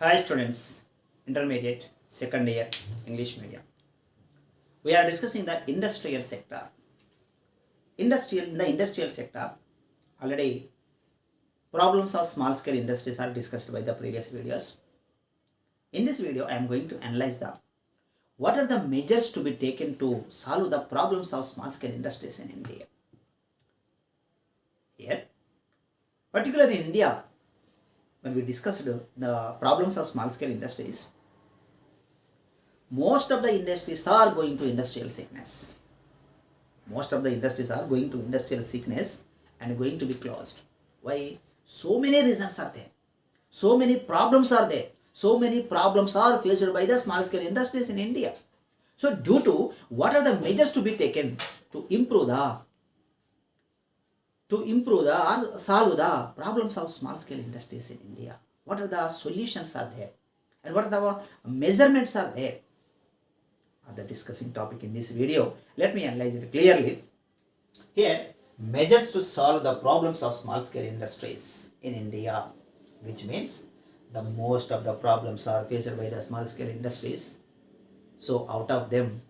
Hi students, intermediate, second year, English medium. We are discussing the industrial sector. In the industrial sector, already problems of small scale industries are discussed by the previous videos. In this video, I am going to analyze what are the measures to be taken to solve the problems of small scale industries in India. Here, particularly in India, when we discussed the problems of small scale industries, most of the industries are going to industrial sickness. Most of the industries are going to industrial sickness and going to be closed. Why? So many reasons are there. So many problems are there. So many problems are faced by the small scale industries in India. So due to what are the measures to be taken to improve or solve the problems of small scale industries in India? What are the solutions are there? And what are the measurements are there? Are the discussing topic in this video. Let me analyze it clearly. Here, measures to solve the problems of small scale industries in India, which means the most of the problems are faced by the small scale industries. So out of them,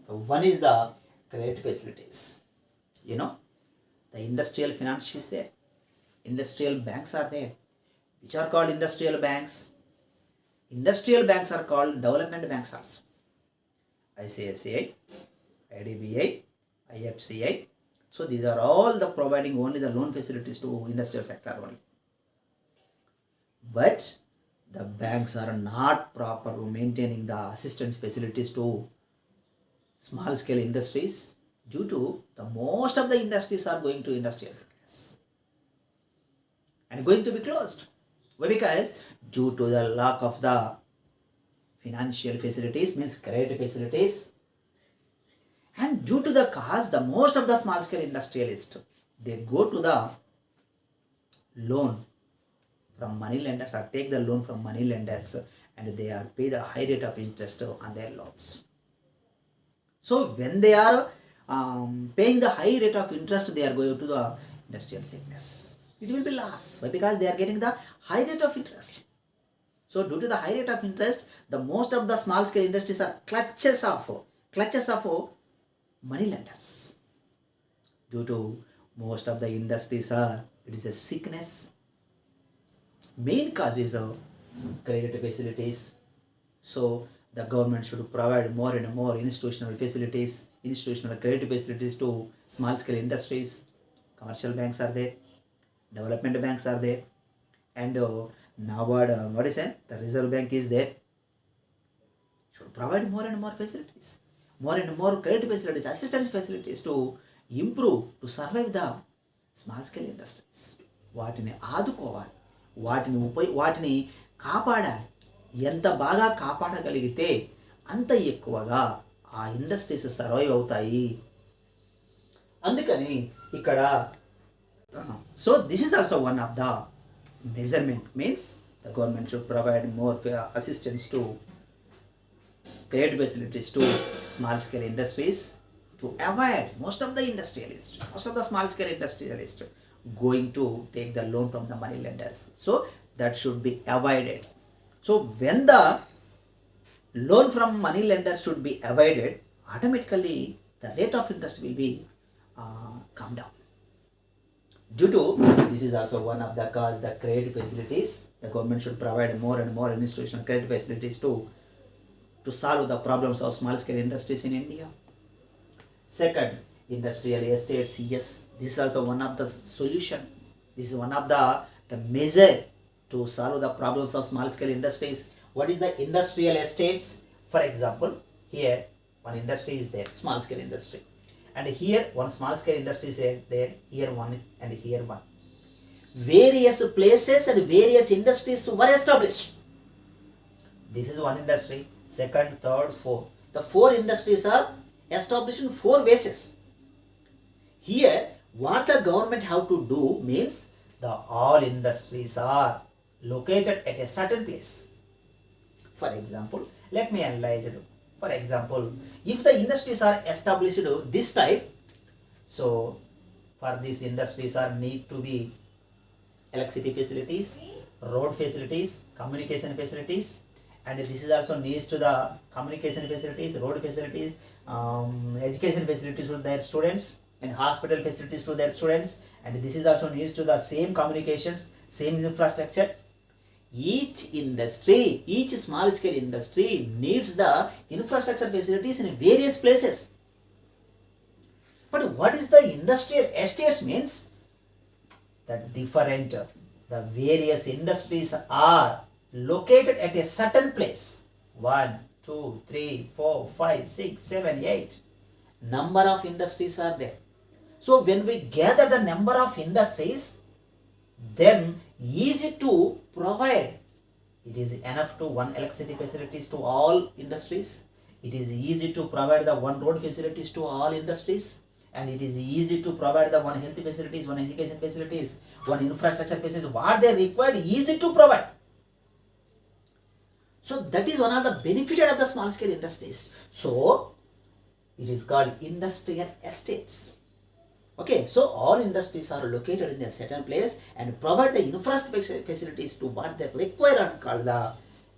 one is the credit facilities. The industrial finance is there. Industrial banks are there. Which are called industrial banks? Industrial banks are called development banks also. ICICI, IDBI, IFCI. So these are all the providing only the loan facilities to industrial sector only. But the banks are not proper maintaining the assistance facilities to small scale industries due to the most of the industries are going to industrial sickness and going to be closed. Why? Because due to the lack of the financial facilities, means credit facilities, and due to the cause, the most of the small scale industrialists, they go to the loan from money lenders or take the loan from money lenders, and they are pay the high rate of interest on their loans. So when they are paying the high rate of interest, they are going to the industrial sickness. It will be loss. Why? Because they are getting the high rate of interest. So due to the high rate of interest, the most of the small scale industries are clutches of money lenders. Due to most of the industries it is a sickness. Main cause is credit facilities. So the government should provide more and more institutional credit facilities to small scale industries. Commercial banks are there, development banks are there, and the Reserve Bank is there. Should provide more and more facilities, more and more credit facilities, assistance facilities to improve, to survive the small scale industries. వాటిని ఆదుకోవాలి, వాటిని కాపాడాలి. ఎంత బాగా కాపాడగలిగితే అంత ఎక్కువగా ఆ industries survive అవుతాయి. అందుకని ఇక్కడ so this is also one of the measurement, means the government should provide more assistance to credit facilities to small scale industries to avoid most of the small scale industrialists going to take the loan from the money lenders. So that should be avoided. So when the loan from money lenders should be avoided, automatically the rate of interest will be come down. Due to this is also one of the cause, the credit facilities. The government should provide more and more institutional credit facilities to solve the problems of small scale industries in India. Second, industrial estates. Yes, this is also one of the solution. This is one of the measure to solve the problems of small scale industries. What is the industrial estates? For example, here one industry is there, small scale industry. And here one small scale industry is there, here one and here one. Various places and various industries were established. This is one industry, second, third, fourth. The four industries are established in four bases. Here what the government have to do means the all industries are located at a certain place. For example, let me analyze it. For example, if the industries are established this type, so for these industries are need to be electricity facilities, road facilities, communication facilities, and this is also needs to the communication facilities, road facilities, education facilities to their students, and hospital facilities to their students, and this is also needs to the same communications, same infrastructure. Each industry, each small scale industry needs the infrastructure facilities in various places. But what is the industrial estates means? That different, the various industries are located at a certain place. 1, 2, 3, 4, 5, 6, 7, 8. Number of industries are there. So when we gather the number of industries, then easy to provide. It is enough to one electricity facilities to all industries. It is easy to provide the one road facilities to all industries. And it is easy to provide the one health facilities, one education facilities, one infrastructure facilities. What they required, easy to provide. So that is one of the benefits of the small scale industries. So it is called industrial estates. Okay, so all industries are located in a certain place and provide the infrastructure facilities to what they require and called the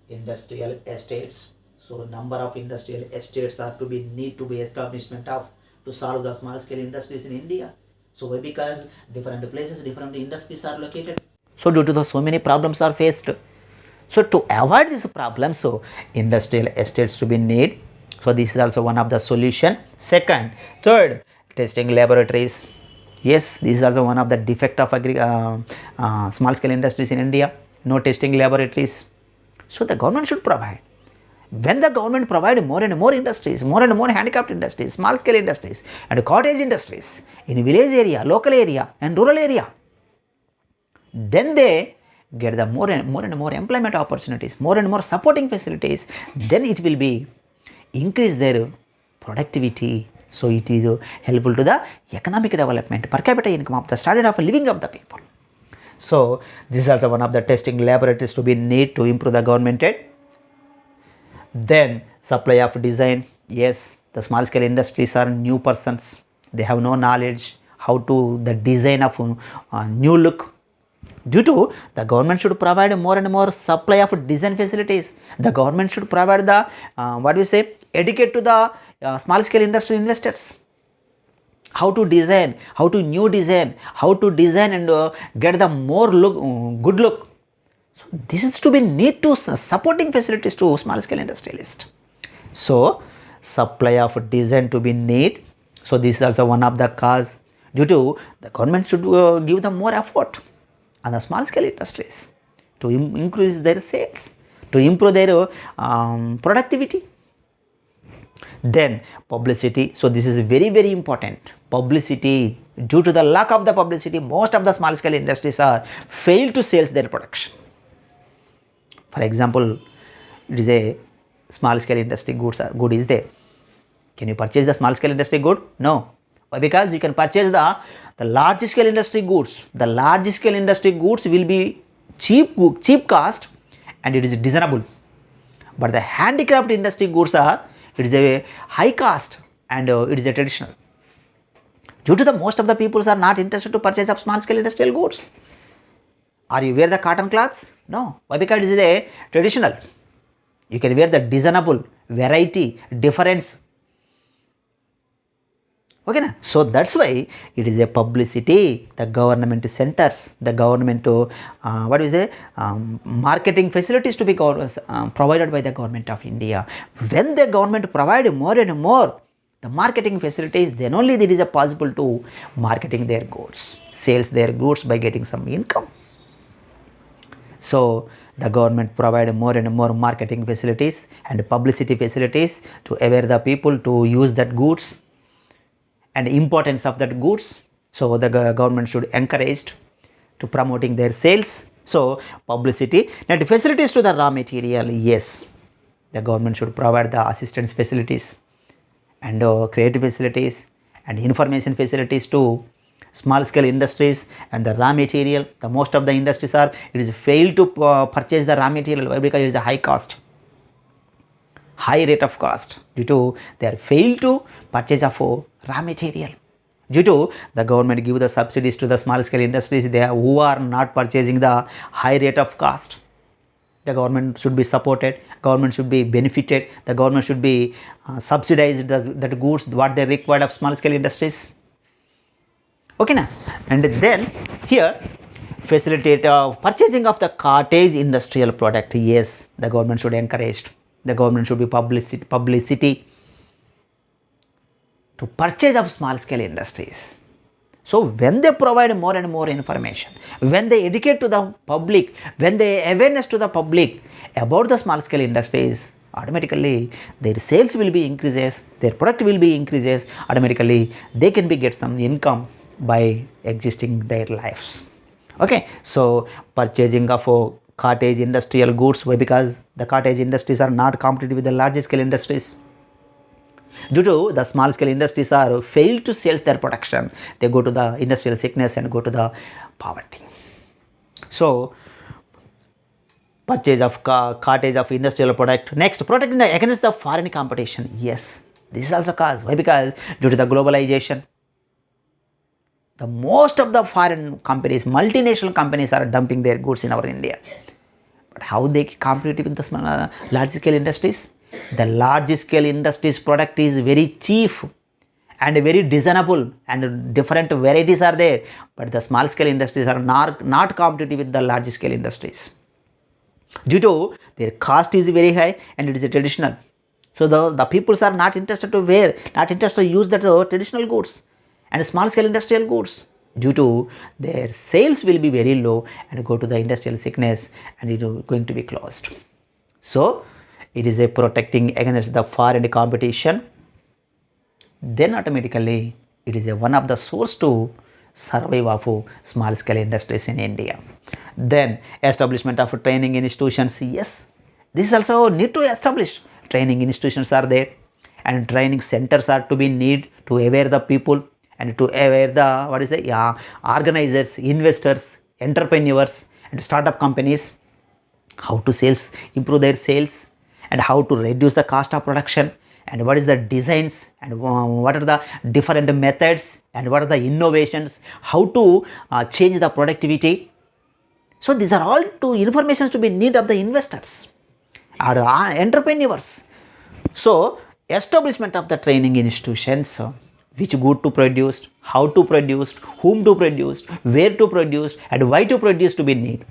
industrial estates. So number of industrial estates are to be need to be establishment of to solve the small scale industries in India. So why? Because different places, different industries are located. So due to the so many problems are faced. So to avoid this problem, so industrial estates to be need. So this is also one of the solution. Second, third, testing laboratories. Yes, this is also one of the defect of small scale industries in India. No testing laboratories. So the government should provide. When the government provide more and more industries, more and more handicapped industries, small scale industries and cottage industries in village area, local area and rural area, then they get the more and more employment opportunities, more and more supporting facilities, then it will be increase their productivity. So it is helpful to the economic development, per capita income of the standard of living of the people. So this is also one of the testing laboratories to be need to improve the government aid. Then supply of design. Yes, the small scale industries are new persons. They have no knowledge how to the design of new look. Due to the government should provide more and more supply of design facilities. The government should provide the educate to the small scale industry investors. How to design, how to new design, how to design and get the more look, good look. So this is to be need to supporting facilities to small scale industrialist. So supply of design to be need. So this is also one of the cause due to the government should give them more effort on the small scale industries to increase their sales, to improve their productivity. Then publicity. So this is very important. Publicity. Due to the lack of the publicity, most of the small scale industries are fail to sell their production. For example, it is a small scale industry good is there. Can you purchase the small scale industry good? No. Why? Because you can purchase the large scale industry goods. The large scale industry goods will be cheap cost and it is desirable. But the handicraft industry goods it is a high cost and it is a traditional. Due to the most of the people are not interested to purchase of small scale industrial goods. Are you wear the cotton cloths? No. Why? Because it is a traditional. You can wear the designable, variety, difference. Okay, na? So that's why it is a publicity. The government centers, the government marketing facilities to be provided by the government of India. When the government provide more and more the marketing facilities, then only there is a possible to marketing their goods, sales their goods by getting some income. So the government provide more and more marketing facilities and publicity facilities to aware the people to use that goods and importance of that goods. So the government should encourage to promoting their sales. So publicity and facilities to the raw material. Yes, the government should provide the assistance facilities and creative facilities and information facilities to small scale industries and the raw material. The most of the industries are it is failed to purchase the raw material because it is a high cost, high rate of cost due to they are failed to purchase of raw material Due to the government give the subsidies to the small scale industries who are not purchasing the high rate of cost. The government should be supported, government should be benefited, the government should be subsidized the goods what they required of small scale industries. Okay now, and then here facilitate purchasing of the cottage industrial product. Yes, the government should encourage, the government should be publicity to purchase of small scale industries. So when they provide more and more information, when they educate to the public, when they awareness to the public about the small scale industries, automatically their sales will be increases, their product will be increases, automatically they can be get some income by existing their lives. Okay, so purchasing of cottage industrial goods. Why? Because the cottage industries are not competitive with the large scale industries. Due to the small scale industries are failed to sell their production, they go to the industrial sickness and go to the poverty. So purchase of cottage of industrial product. Next, protecting the against the foreign competition. Yes, this is also cause. Why? Because due to the globalization, the most of the foreign companies, multinational companies are dumping their goods in our India. But how they compete with the small, large scale industries? The large scale industries product is very cheap and very desirable and different varieties are there. But the small scale industries are not competitive with the large scale industries. Due to their cost is very high and it is a traditional. So the peoples are not interested to wear, not interested to use that traditional goods and small scale industrial goods. Due to their sales will be very low and go to the industrial sickness and it is going to be closed. So it is a protecting against the foreign competition. Then automatically it is a one of the source to survive of small scale industries in India. Then establishment of training institutions. Yes, this is also need to establish. Training institutions are there and training centers are to be need to aware the people and to aware the organizers, investors, entrepreneurs and startup companies how to sales, improve their sales and how to reduce the cost of production and what is the designs and what are the different methods and what are the innovations, how to change the productivity. So these are all to informations to be need of the investors or entrepreneurs. So establishment of the training institutions, which good to produce, how to produce, whom to produce, where to produce and why to produce to be need.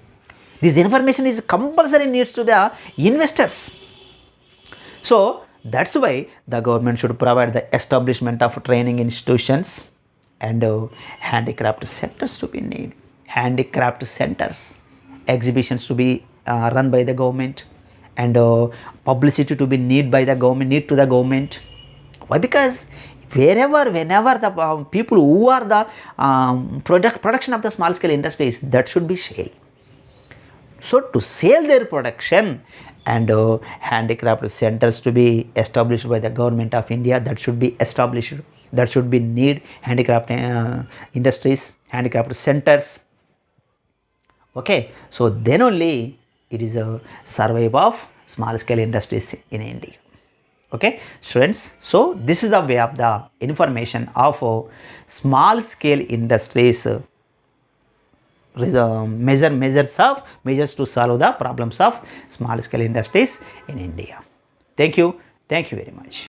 This information is compulsory needs to the investors. So that's why the government should provide the establishment of training institutions and handicraft centers to be need. Handicraft centers, exhibitions to be run by the government and publicity to be need by the government, need to the government. Why? Because whenever the people who are the production of the small scale industries, that should be sale. So to sell their production and handicraft centers to be established by the government of India, that should be established. That should be need handicraft industries, handicraft centers. Okay, so then only it is a survive of small scale industries in India. Okay, students, so this is the way of the information of small scale industries. Measures to solve the problems of small scale industries in India. Thank you very much.